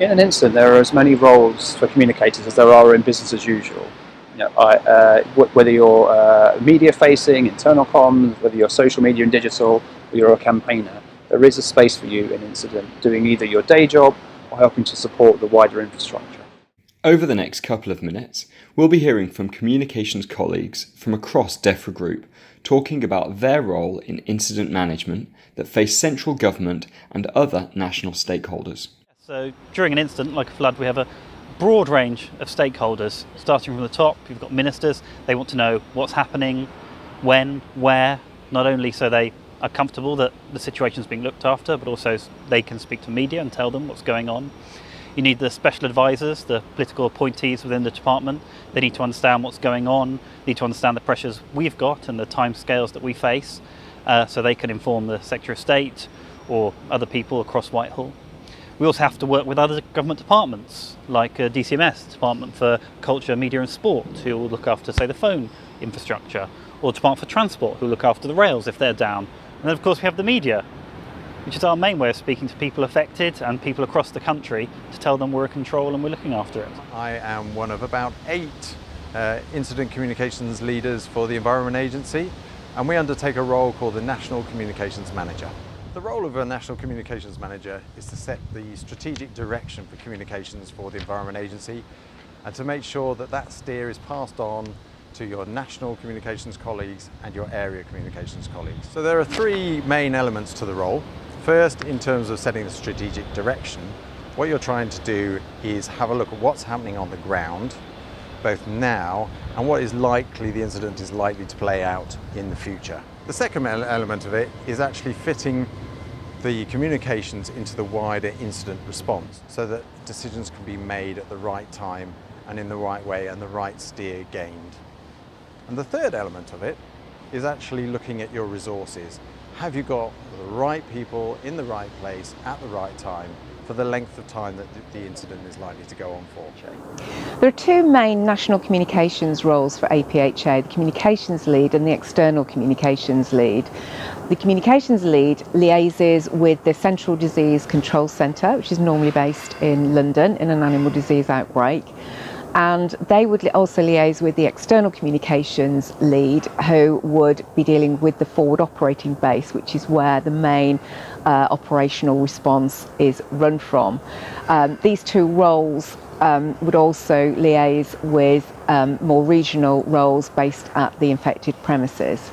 In an instant, there are as many roles for communicators as there are in business as usual. Whether you're media facing, internal comms, whether you're social media and digital, or you're a campaigner, there is a space for you in incident doing either your day job or helping to support the wider infrastructure. Over the next couple of minutes, we'll be hearing from communications colleagues from across Defra Group talking about their role in incident management that face central government and other national stakeholders. So during an incident like a flood, we have a broad range of stakeholders. Starting from the top, you've got ministers. They want to know what's happening, when, where, not only so they are comfortable that the situation is being looked after, but also they can speak to media and tell them what's going on. You need the special advisors, the political appointees within the department. They need to understand what's going on, need to understand the pressures we've got and the timescales that we face, so they can inform the Secretary of State or other people across Whitehall. We also have to work with other government departments, like DCMS, Department for Culture, Media and Sport, who will look after, say, the phone infrastructure, or Department for Transport, who look after the rails if they're down. And then, of course, we have the media, which is our main way of speaking to people affected and people across the country to tell them we're in control and we're looking after it. I am one of about 8 incident communications leaders for the Environment Agency, and we undertake a role called the National Communications Manager. The role of a National Communications Manager is to set the strategic direction for communications for the Environment Agency and to make sure that that steer is passed on to your national communications colleagues and your area communications colleagues. So there are 3 main elements to the role. First, in terms of setting the strategic direction, what you're trying to do is have a look at what's happening on the ground, both now and what is likely the incident is likely to play out in the future. The second element of it is actually fitting the communications into the wider incident response so that decisions can be made at the right time and in the right way and the right steer gained. And the third element of it is actually looking at your resources. Have you got the right people in the right place at the right time for the length of time that the incident is likely to go on for? There are 2 main national communications roles for APHA, the communications lead and the external communications lead. The communications lead liaises with the Central Disease Control Centre, which is normally based in London in an animal disease outbreak. And they would also liaise with the external communications lead, who would be dealing with the forward operating base, which is where the main operational response is run from. These 2 roles would also liaise with more regional roles based at the infected premises.